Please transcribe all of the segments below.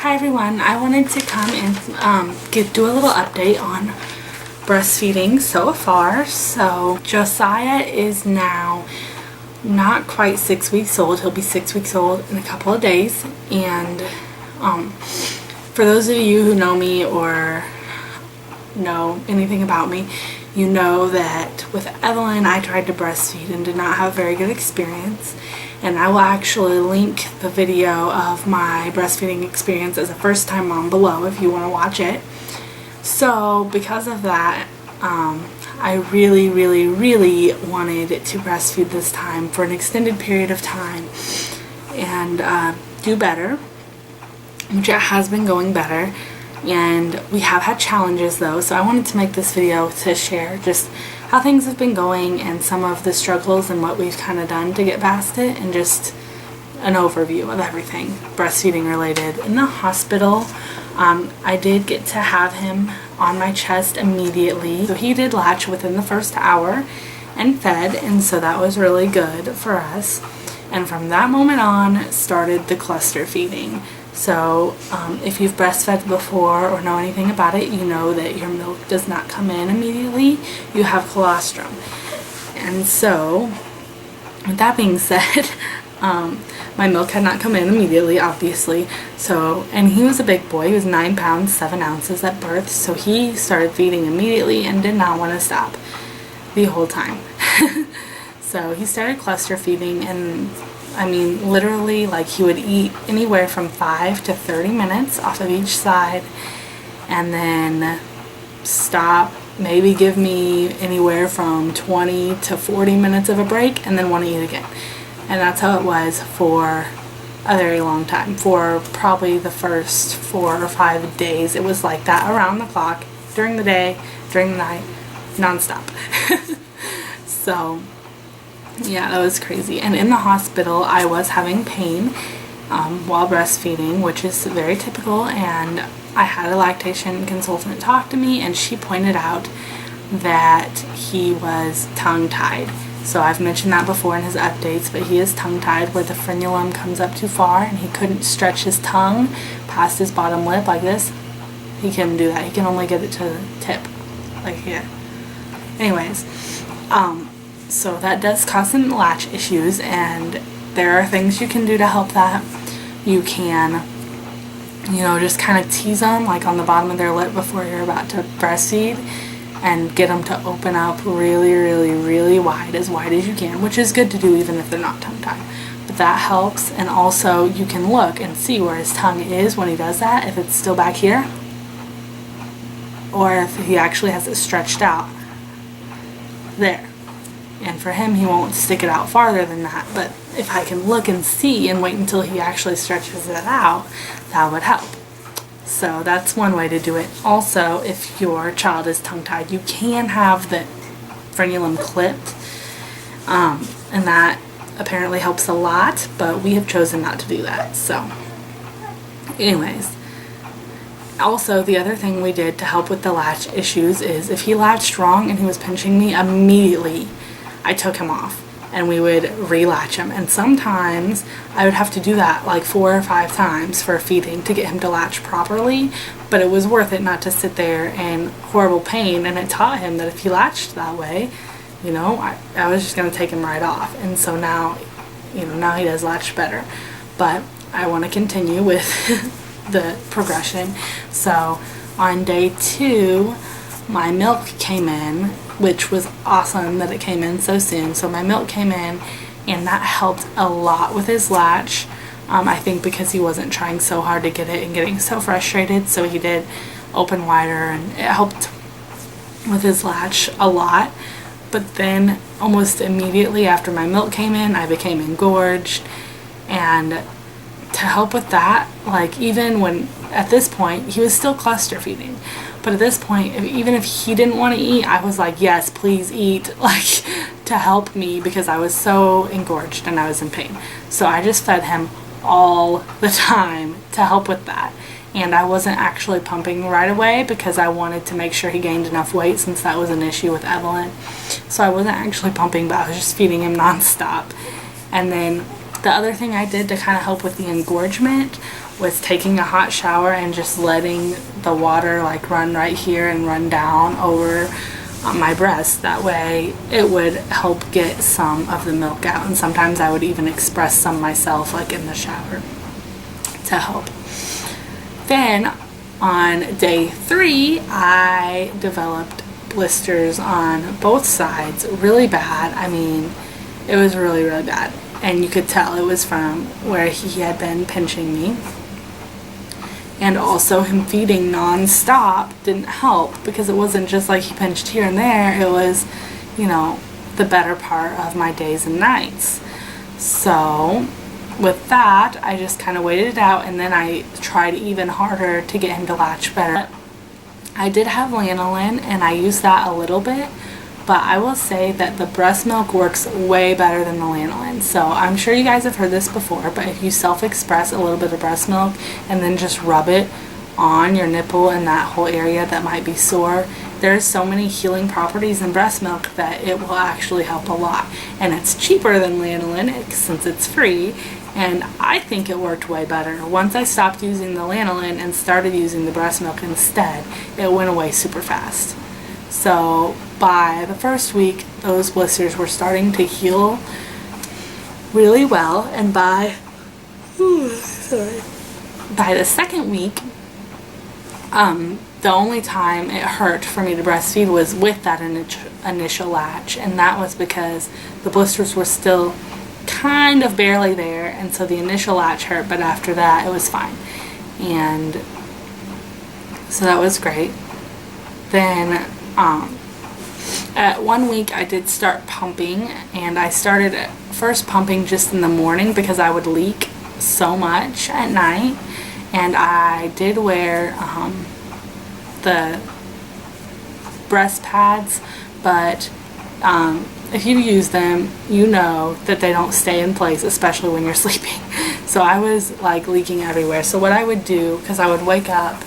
Hi everyone, I wanted to come and do a little update on breastfeeding so far. So Josiah is now not quite 6 weeks old. He'll be 6 weeks old in a couple of days. And for those of you who know me or know anything about me, you know that with Evelyn I tried to breastfeed and did not have a very good experience. And I will actually link the video of my breastfeeding experience as a first time mom below if you want to watch it. So because of that, I really wanted to breastfeed this time for an extended period of time and do better, which it has been going better. And we have had challenges though, so I wanted to make this video to share just how things have been going and some of the struggles and what we've kind of done to get past it, and just an overview of everything breastfeeding related. In the hospital, I did get to have him on my chest immediately. So he did latch within the first hour and fed, and so that was really good for us. And from that moment on started the cluster feeding. So if you've breastfed before or know anything about it, you know that your milk does not come in immediately. You have colostrum. And so, with that being said, my milk had not come in immediately, obviously. So, and he was a big boy. He was 9 pounds, 7 ounces at birth. So he started feeding immediately and did not want to stop the whole time. So he started cluster feeding, and I mean, literally, like, he would eat anywhere from 5 to 30 minutes off of each side and then stop, maybe give me anywhere from 20 to 40 minutes of a break, and then want to eat again. And that's how it was for a very long time. For probably the first 4 or 5 days, it was like that around the clock, during the day, during the night, nonstop. So yeah, that was crazy. And in the hospital, I was having pain while breastfeeding, which is very typical. And I had a lactation consultant talk to me, and she pointed out that he was tongue-tied. So I've mentioned that before in his updates, but he is tongue-tied, where the frenulum comes up too far and he couldn't stretch his tongue past his bottom lip like this. He couldn't do that. He can only get it to the tip, like here. Anyways, so that does cause some latch issues, and there are things you can do to help that. You can, you know, just kind of tease them like on the bottom of their lip before you're about to breastfeed, and get them to open up really wide as you can, which is good to do even if they're not tongue-tied. But that helps. And also you can look and see where his tongue is when he does that, if it's still back here or if he actually has it stretched out there. And for him, he won't stick it out farther than that. But if I can look and see and wait until he actually stretches it out, that would help. So that's one way to do it. Also, if your child is tongue-tied, you can have the frenulum clipped. And that apparently helps a lot, but we have chosen not to do that. So anyways. Also, the other thing we did to help with the latch issues is if he latched wrong and he was pinching me, immediately I took him off and we would relatch him. And sometimes I would have to do that like 4 or 5 times for feeding to get him to latch properly, but it was worth it not to sit there in horrible pain. And it taught him that if he latched that way, you know, I was just going to take him right off. And so now, you know, now he does latch better. But I want to continue with the progression. So on day 2, my milk came in, which was awesome that it came in so soon. So my milk came in, and that helped a lot with his latch. I think because he wasn't trying so hard to get it and getting so frustrated, so he did open wider, and it helped with his latch a lot. But then almost immediately after my milk came in, I became engorged. And to help with that, like, even when at this point he was still cluster feeding, but at this point, even if he didn't want to eat, I was like, yes, please eat, like, to help me, because I was so engorged and I was in pain. So I just fed him all the time to help with that. And I wasn't actually pumping right away because I wanted to make sure he gained enough weight, since that was an issue with Evelyn. So I wasn't actually pumping, but I was just feeding him nonstop. And then The other thing I did to kind of help with the engorgement was taking a hot shower and just letting the water like run right here and run down over my breast. That way it would help get some of the milk out, and sometimes I would even express some myself like in the shower to help. Then on day 3 I developed blisters on both sides, really bad. I mean, it was really, really bad, and you could tell it was from where he had been pinching me. And also him feeding non-stop didn't help, because it wasn't just like he pinched here and there, it was, you know, the better part of my days and nights. So with that, I just kind of waited it out, and then I tried even harder to get him to latch better. I did have lanolin, and I used that a little bit, but I will say that the breast milk works way better than the lanolin. So I'm sure you guys have heard this before, but if you self-express a little bit of breast milk and then just rub it on your nipple and that whole area that might be sore, there's so many healing properties in breast milk that it will actually help a lot. And it's cheaper than lanolin since it's free, and I think it worked way better. Once I stopped using the lanolin and started using the breast milk instead, it went away super fast. So by the first week, those blisters were starting to heal really well, and by the second week, the only time it hurt for me to breastfeed was with that initial latch, and that was because the blisters were still kind of barely there, and so the initial latch hurt, but after that it was fine. And so that was great. Then at 1 week I did start pumping, and I started first pumping just in the morning because I would leak so much at night, and I did wear the breast pads, but if you use them, you know that they don't stay in place, especially when you're sleeping. So I was like leaking everywhere. So what I would do, because I would wake up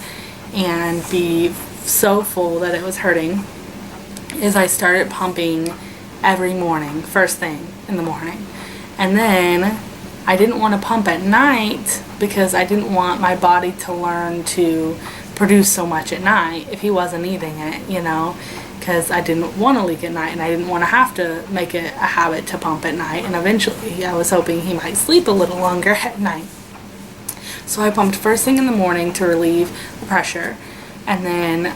and be so full that it was hurting, is I started pumping every morning, first thing in the morning. And then I didn't want to pump at night because I didn't want my body to learn to produce so much at night if he wasn't eating it, you know, because I didn't want to leak at night, and I didn't want to have to make it a habit to pump at night. And eventually I was hoping he might sleep a little longer at night. So I pumped first thing in the morning to relieve the pressure, and then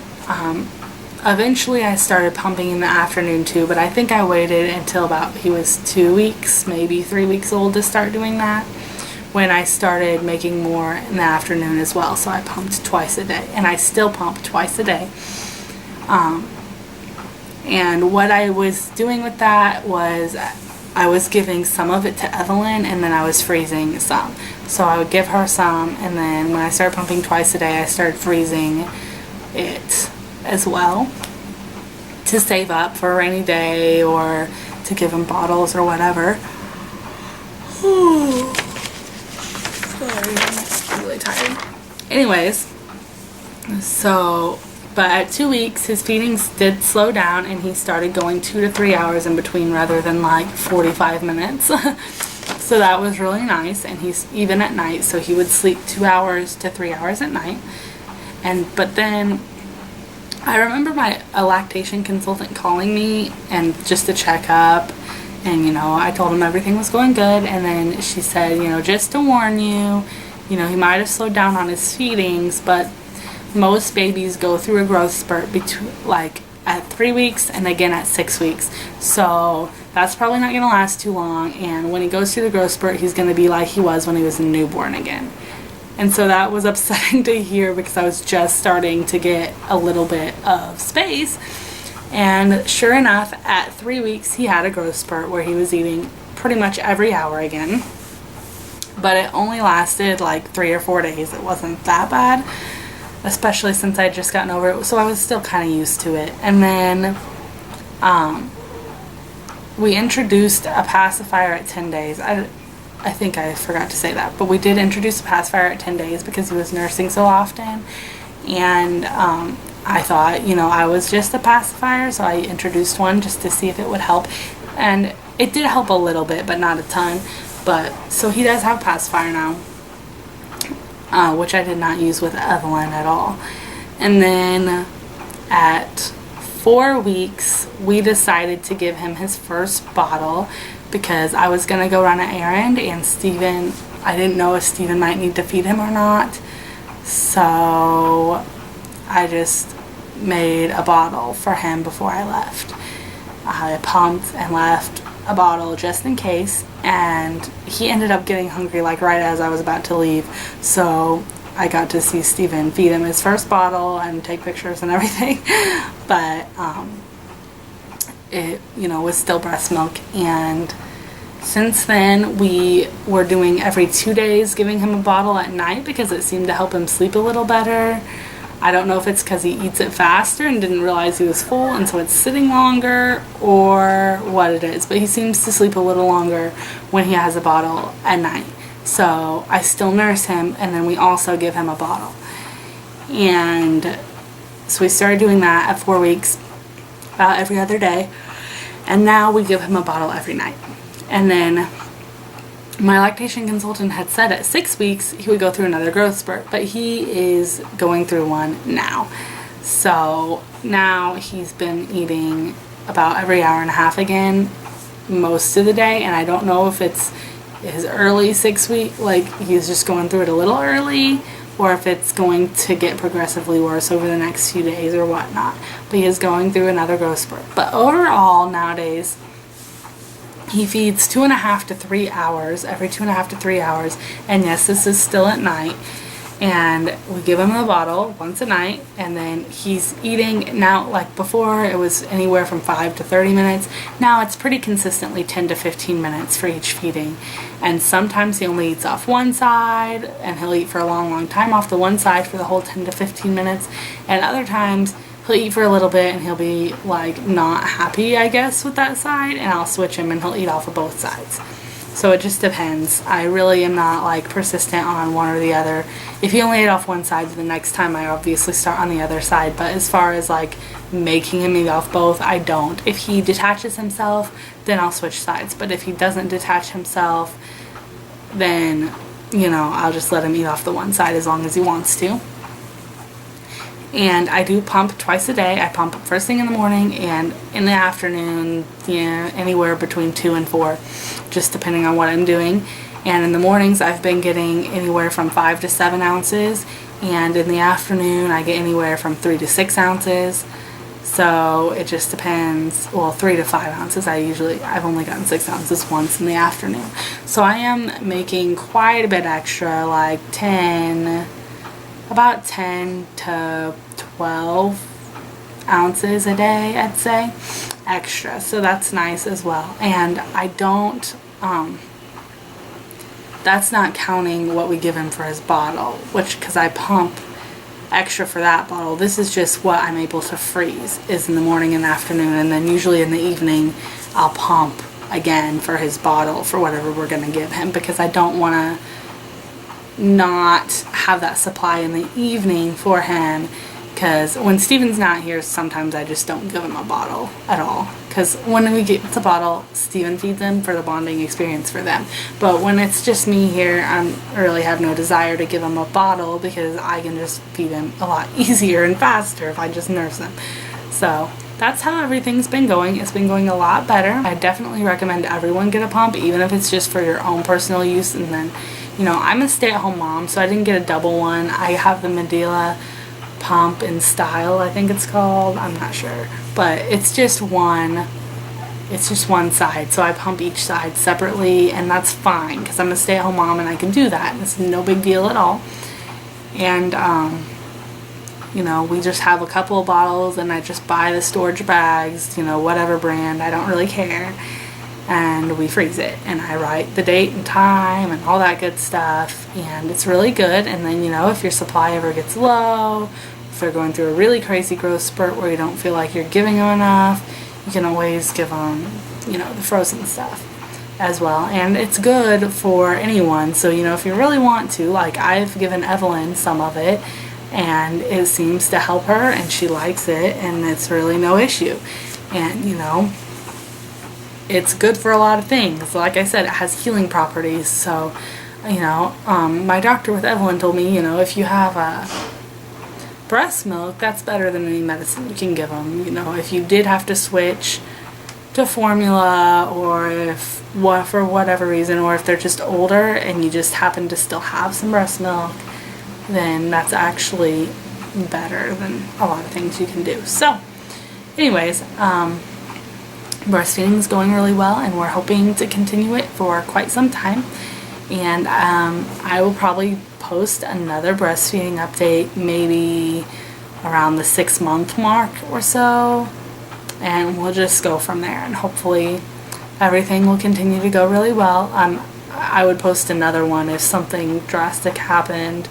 eventually I started pumping in the afternoon too, but I think I waited until about he was 2 weeks, maybe 3 weeks old to start doing that, when I started making more in the afternoon as well. So I pumped twice a day, and I still pump twice a day. And what I was doing with that was I was giving some of it to Evelyn, and then I was freezing some. So I would give her some, and then when I started pumping twice a day, I started freezing it as well to save up for a rainy day or to give him bottles or whatever. Sorry, I'm really tired. Anyways, so, but at 2 weeks, his feedings did slow down, and he started going 2 to 3 hours in between rather than like 45 minutes. So that was really nice, and he's even at night, so he would sleep 2 hours to 3 hours at night. But then I remember a lactation consultant calling me and just to check up, and you know, I told him everything was going good, and then she said, you know, just to warn you, you know, he might have slowed down on his feedings, but most babies go through a growth spurt between like at 3 weeks and again at 6 weeks, so that's probably not going to last too long, and when he goes through the growth spurt, he's going to be like he was when he was a newborn again. And so that was upsetting to hear, because I was just starting to get a little bit of space. And sure enough, at 3 weeks, he had a growth spurt where he was eating pretty much every hour again. But it only lasted like 3 or 4 days. It wasn't that bad, especially since I'd just gotten over it. So I was still kind of used to it. And then we introduced a pacifier at 10 days. I think I forgot to say that, but we did introduce a pacifier at 10 days because he was nursing so often, and I thought, you know, I was just a pacifier, so I introduced one just to see if it would help, and it did help a little bit, but not a ton. But so he does have pacifier now, which I did not use with Evelyn at all. And then at 4 weeks, we decided to give him his first bottle because I was going to go run an errand, and Steven, I didn't know if Steven might need to feed him or not. So I just made a bottle for him before I left. I pumped and left a bottle just in case, and he ended up getting hungry like right as I was about to leave. So I got to see Steven feed him his first bottle and take pictures and everything. But it, you know, was still breast milk. And since then we were doing every 2 days giving him a bottle at night because it seemed to help him sleep a little better. I don't know if it's because he eats it faster and didn't realize he was full and so it's sitting longer, or what it is, but he seems to sleep a little longer when he has a bottle at night. So I still nurse him, and then we also give him a bottle. And so we started doing that at 4 weeks, about every other day, and now we give him a bottle every night. And then my lactation consultant had said at 6 weeks he would go through another growth spurt, but he is going through one now. So now he's been eating about every hour and a half again most of the day, and I don't know if it's his early 6 week, like he's just going through it a little early, or if it's going to get progressively worse over the next few days or whatnot. But he is going through another growth spurt. But overall nowadays he feeds 2.5 to 3 hours, every 2.5 to 3 hours, and yes, this is still at night. And we give him a bottle once a night, and then he's eating now. Like before it was anywhere from 5 to 30 minutes. Now it's pretty consistently 10 to 15 minutes for each feeding. And sometimes he only eats off one side, and he'll eat for a long time off the one side for the whole 10 to 15 minutes. And other times he'll eat for a little bit and he'll be like not happy, I guess, with that side, and I'll switch him and he'll eat off of both sides. So it just depends. I really am not like persistent on one or the other. If he only ate off one side, the next time I obviously start on the other side. But as far as like making him eat off both, I don't. If he detaches himself, then I'll switch sides. But if he doesn't detach himself, then, you know, I'll just let him eat off the one side as long as he wants to. And I do pump twice a day. I pump first thing in the morning and in the afternoon, yeah, anywhere between 2 and 4, just depending on what I'm doing. And in the mornings, I've been getting anywhere from 5 to 7 ounces. And in the afternoon, I get anywhere from 3 to 6 ounces. So it just depends. Well, 3 to 5 ounces. I've only gotten 6 ounces once in the afternoon. So I am making quite a bit extra, like about 10 to 12 ounces a day, I'd say, extra. So that's nice as well. And I don't, that's not counting what we give him for his bottle, because I pump extra for that bottle. This is just what I'm able to freeze, is in the morning and afternoon, and then usually in the evening I'll pump again for his bottle for whatever we're going to give him, because I don't want to not have that supply in the evening for him, because when Steven's not here, sometimes I just don't give him a bottle at all, because when we get the bottle, Steven feeds him for the bonding experience for them. But when it's just me here, I really have no desire to give him a bottle, because I can just feed him a lot easier and faster if I just nurse him. So that's how everything's been going. It's been going a lot better. I definitely recommend everyone get a pump, even if it's just for your own personal use. And then, you know, I'm a stay-at-home mom, so I didn't get a double one. I have the Medela pump in Style, I think it's called. I'm not sure, but it's just one side, so I pump each side separately, and that's fine because I'm a stay-at-home mom and I can do that. It's no big deal at all. And you know, we just have a couple of bottles, and I just buy the storage bags, you know, whatever brand, I don't really care, and we freeze it, and I write the date and time and all that good stuff, and it's really good. And then, you know, if your supply ever gets low, if they're going through a really crazy growth spurt where you don't feel like you're giving them enough, you can always give them, you know, the frozen stuff as well. And it's good for anyone. So, you know, if you really want to, like I've given Evelyn some of it, and it seems to help her, and she likes it, and it's really no issue. And, you know, it's good for a lot of things. Like I said, it has healing properties. So, you know, my doctor with Evelyn told me, you know, if you have a breast milk, that's better than any medicine you can give them. You know, if you did have to switch to formula, or if for whatever reason, or if they're just older and you just happen to still have some breast milk, then that's actually better than a lot of things you can do. So anyways, breastfeeding is going really well, and we're hoping to continue it for quite some time. And I will probably post another breastfeeding update maybe around the 6-month mark or so, and we'll just go from there, and hopefully everything will continue to go really well. I would post another one if something drastic happened,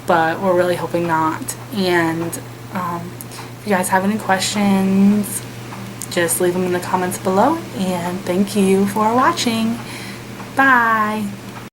but we're really hoping not. And if you guys have any questions, just leave them in the comments below, and thank you for watching. Bye.